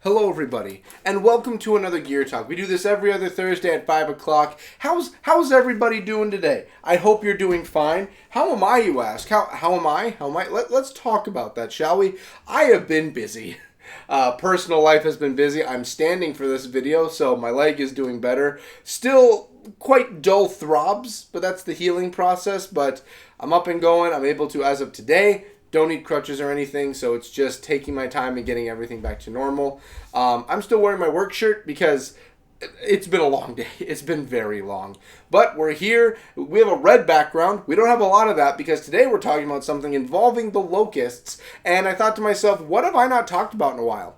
Hello everybody, and welcome to another Gear Talk. We do this every other Thursday at 5 o'clock. How's everybody doing today? I hope you're doing fine. How am I, you ask? How am I? Let's talk about that, shall we? I have been busy. Personal life has been busy. I'm standing for this video, so my leg is doing better. Still quite dull throbs, but that's the healing process. But I'm up and going. I'm able to, as of today, don't need crutches or anything, so it's just taking my time and getting everything back to normal. I'm still wearing my work shirt because it's been a long day. It's been very long. But we're here. We have a red background. We don't have a lot of that because today we're talking about something involving the Locusts. And I thought to myself, what have I not talked about in a while?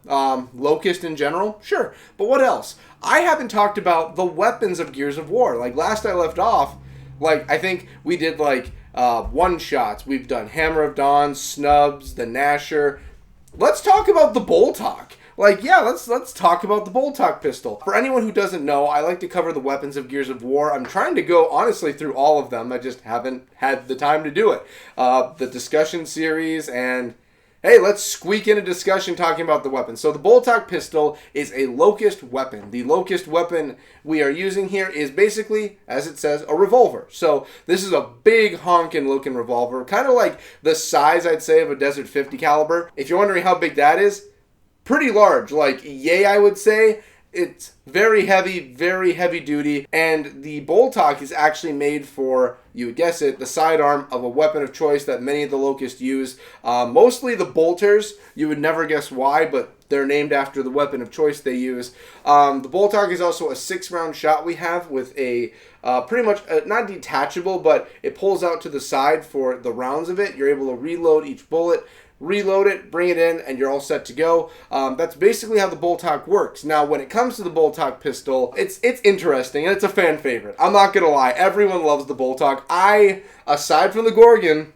Locust in general? Sure. But what else? I haven't talked about the weapons of Gears of War. Like last I left off, I think we did one-shots. We've done Hammer of Dawn, Snubs, the Gnasher. Let's talk about the Boltok. Let's talk about the Boltok pistol. For anyone who doesn't know, I like to cover the weapons of Gears of War. I'm trying to go, honestly, through all of them. I just haven't had the time to do it. The discussion series and... Hey, let's squeak in a discussion talking about the weapon. So the Boltok pistol is a Locust weapon. The Locust weapon we are using here is basically, as it says, a revolver. So this is a big honkin' looking revolver, kind of like the size, I'd say, of a Desert 50 caliber. If you're wondering how big that is, pretty large. Yay, I would say. It's very heavy duty, and the Boltok is actually made for, you would guess it, the sidearm of a weapon of choice that many of the Locusts use. Mostly the bolters, you would never guess why, but they're named after the weapon of choice they use. The Boltok is also a 6-round shot we have with a pretty much, not detachable, but it pulls out to the side for the rounds of it. You're able to reload each bullet, reload it, bring it in, and you're all set to go. That's basically how the Boltok works. Now, when it comes to the Boltok pistol, it's interesting, and it's a fan favorite. I'm not going to lie. Everyone loves the Boltok. Aside from the Gorgon,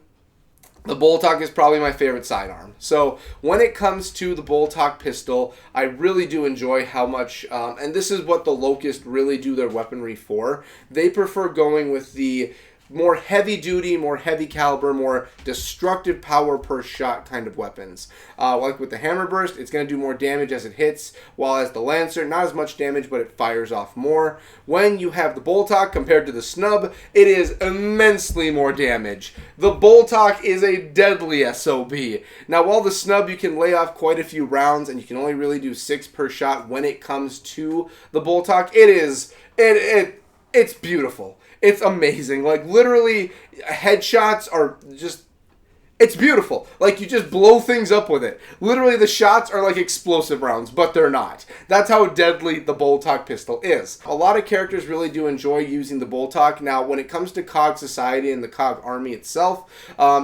the Boltok is probably my favorite sidearm. So when it comes to the Boltok pistol, I really do enjoy how much, and this is what the Locust really do their weaponry for. They prefer going with the more heavy duty, more heavy caliber, more destructive power per shot kind of weapons. Like with the Hammer Burst, it's going to do more damage as it hits, while as the Lancer, not as much damage, but it fires off more. When you have the Boltok compared to the Snub, it is immensely more damage. The Boltok is a deadly SOB. Now, while the Snub, you can lay off quite a few rounds, and you can only really do 6 per shot when it comes to the Boltok, it's beautiful. It's amazing. Literally, headshots are just... It's beautiful. You just blow things up with it. Literally, the shots are like explosive rounds, but they're not. That's how deadly the Boltok pistol is. A lot of characters really do enjoy using the Boltok. Now, when it comes to COG Society and the COG Army itself,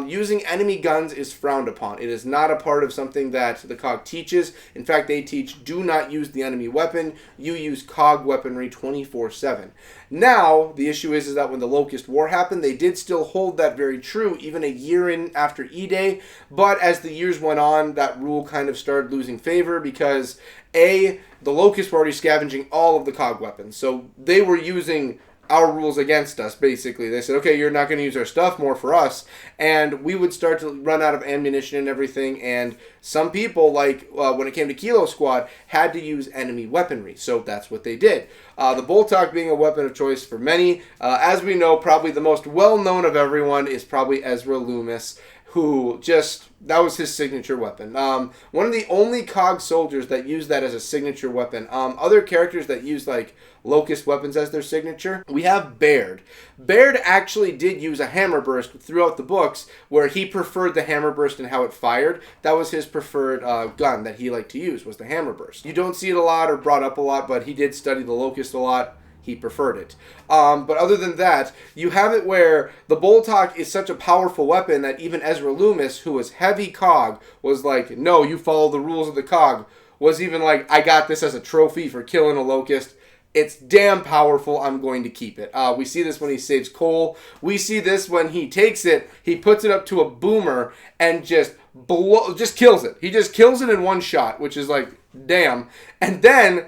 using enemy guns is frowned upon. It is not a part of something that the COG teaches. In fact, they teach, do not use the enemy weapon. You use COG weaponry 24/7. Now, the issue is that when the Locust War happened, they did still hold that very true, even a year in after E-Day, but as the years went on, that rule kind of started losing favor because, A, the Locusts were already scavenging all of the COG weapons, so they were using our rules against us, basically. They said, okay, you're not going to use our stuff, more for us, and we would start to run out of ammunition and everything, and some people, when it came to Kilo Squad, had to use enemy weaponry, so that's what they did. The Boltok being a weapon of choice for many, as we know, probably the most well-known of everyone is probably Ezra Loomis, who that was his signature weapon. One of the only COG soldiers that used that as a signature weapon. Other characters that use Locust weapons as their signature, we have Baird. Baird actually did use a Hammer Burst throughout the books, where he preferred the Hammer Burst and how it fired. That was his preferred gun that he liked to use, was the Hammer Burst. You don't see it a lot or brought up a lot, but he did study the Locust a lot. He preferred it. But other than that, you have it where the Boltok is such a powerful weapon that even Ezra Loomis, who was heavy COG, was like, no, you follow the rules of the COG. Was even like, I got this as a trophy for killing a Locust. It's damn powerful. I'm going to keep it. We see this when he saves Cole. We see this when he takes it, he puts it up to a boomer and just kills it. He just kills it in one shot, which is like, damn. And then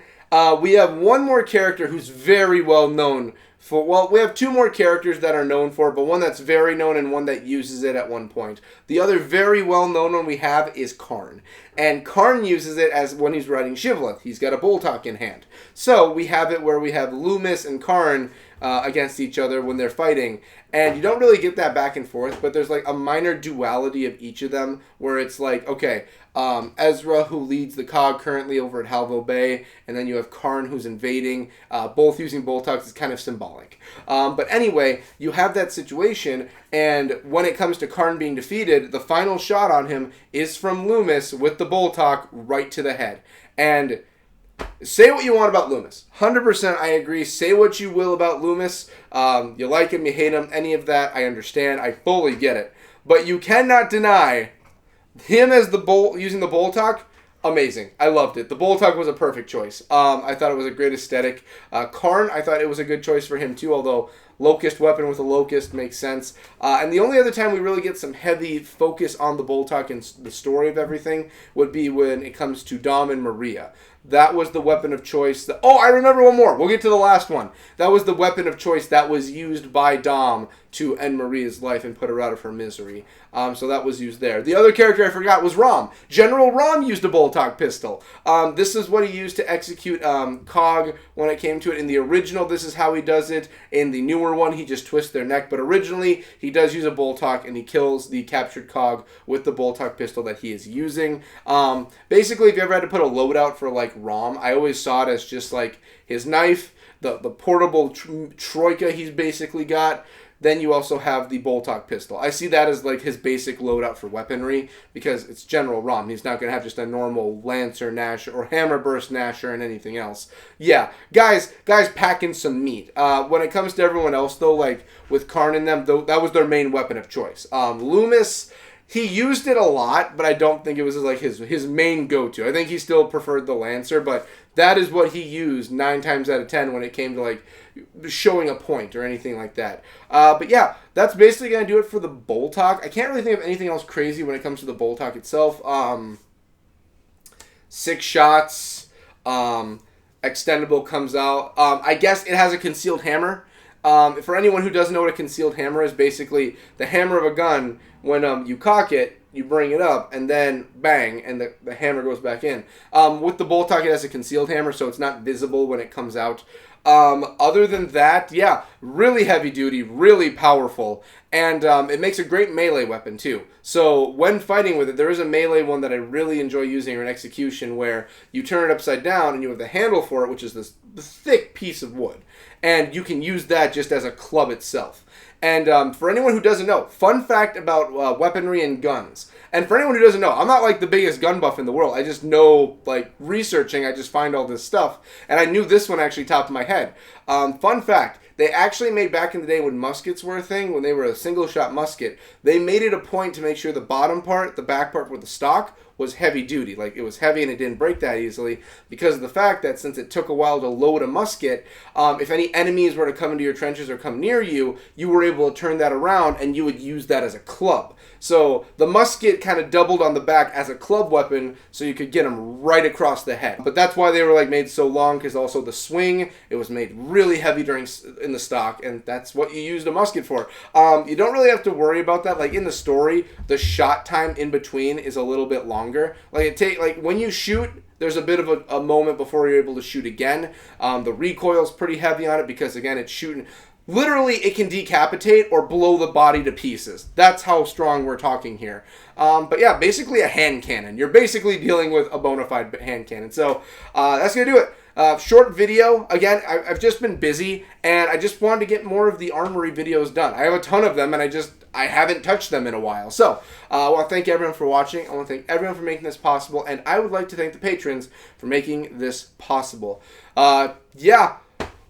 we have one more character who's very well known Well, we have 2 more characters that are known for it, but one that's very known and one that uses it at one point. The other very well-known one we have is Karn. And Karn uses it as when he's riding Shivlith. He's got a Boltok in hand. So we have it where we have Loomis and Karn against each other when they're fighting. And you don't really get that back and forth, but there's like a minor duality of each of them where it's like, okay, Ezra, who leads the COG currently over at Halvo Bay, and then you have Karn, who's invading, both using Boltoks is kind of symbolic. But anyway, you have that situation, and when it comes to Karn being defeated, the final shot on him is from Loomis with the Boltok right to the head. And say what you want about Loomis. 100% I agree. Say what you will about Loomis. You like him, you hate him, any of that, I understand. I fully get it. But you cannot deny him as using the Boltok. Amazing. I loved it. The Boltok was a perfect choice. I thought it was a great aesthetic. Karn, I thought it was a good choice for him too, although Locust weapon with a Locust makes sense. And the only other time we really get some heavy focus on the Boltok and the story of everything would be when it comes to Dom and Maria. That was the weapon of choice. I remember one more. We'll get to the last one. That was the weapon of choice that was used by Dom to end Maria's life and put her out of her misery. So that was used there. The other character I forgot was Rom. General Rom used a Boltok pistol. This is what he used to execute COG when it came to it. In the original, this is how he does it. In the newer one, he just twists their neck. But originally, he does use a Boltok, and he kills the captured COG with the Boltok pistol that he is using. Basically, if you ever had to put a loadout for like Rom, I always saw it as just like his knife, the portable troika he's basically got. Then you also have the Boltok pistol. I see that as like his basic loadout for weaponry because it's General Rom. He's not going to have just a normal Lancer Nasher or Hammer Burst Nasher and anything else. Yeah, guys packing some meat. When it comes to everyone else though, like with Karn and them, though, that was their main weapon of choice. Loomis, he used it a lot, but I don't think it was like his main go-to. I think he still preferred the Lancer, but that is what he used 9 times out of 10 when it came to like showing a point or anything like that. But yeah, that's basically going to do it for the Boltok. I can't really think of anything else crazy when it comes to the Boltok itself. 6 shots, extendable comes out. I guess it has a concealed hammer. For anyone who doesn't know what a concealed hammer is, basically the hammer of a gun, when you cock it, you bring it up, and then bang, and the hammer goes back in. With the Boltok, it has a concealed hammer, so it's not visible when it comes out. Other than that, yeah, really heavy duty, really powerful, and it makes a great melee weapon too. So when fighting with it, there is a melee one that I really enjoy using, or an execution, where you turn it upside down and you have the handle for it, which is this thick piece of wood, and you can use that just as a club itself. And for anyone who doesn't know, fun fact about weaponry and guns. And for anyone who doesn't know, I'm not like the biggest gun buff in the world. I just know, like, researching, I just find all this stuff. And I knew this one actually top of my head. Fun fact, they actually made, back in the day when muskets were a thing, when they were a single-shot musket, they made it a point to make sure the bottom part, the back part with the stock, was heavy duty. Like, it was heavy and it didn't break that easily because of the fact that since it took a while to load a musket, if any enemies were to come into your trenches or come near you, you were able to turn that around and you would use that as a club. So the musket kind of doubled on the back as a club weapon, so you could get them right across the head. But that's why they were like made so long, because also the swing, it was made really heavy in the stock, and that's what you used a musket for. You don't really have to worry about that. Like in the story, the shot time in between is a little bit longer. Like when you shoot, there's a bit of a moment before you're able to shoot again. The recoil's pretty heavy on it because, again, it's shooting. Literally, it can decapitate or blow the body to pieces. That's how strong we're talking here. But yeah, basically a hand cannon. You're basically dealing with a bona fide hand cannon. So that's going to do it. Short video. Again, I've just been busy, and I just wanted to get more of the Armory videos done. I have a ton of them, and I haven't touched them in a while. So I want to thank everyone for watching. I want to thank everyone for making this possible, and I would like to thank the patrons for making this possible. Yeah.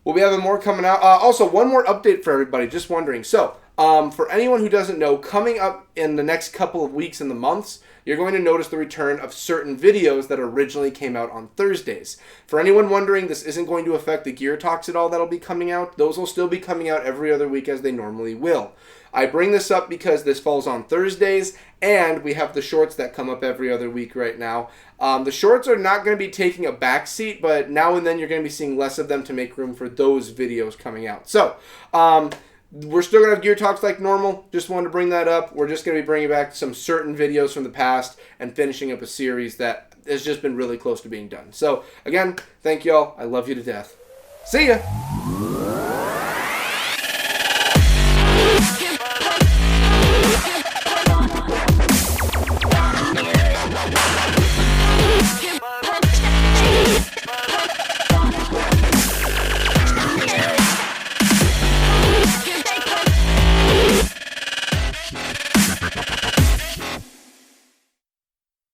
We'll be having more coming out. Also, one more update for everybody, just wondering. So, for anyone who doesn't know, coming up in the next couple of weeks and the months, you're going to notice the return of certain videos that originally came out on Thursdays. For anyone wondering, this isn't going to affect the Gear Talks at all that'll be coming out. Those will still be coming out every other week as they normally will. I bring this up because this falls on Thursdays, and we have the shorts that come up every other week right now. The shorts are not going to be taking a back seat, but now and then you're going to be seeing less of them to make room for those videos coming out. So, we're still going to have Gear Talks like normal. Just wanted to bring that up. We're just going to be bringing back some certain videos from the past and finishing up a series that has just been really close to being done. So, again, thank y'all. I love you to death. See ya!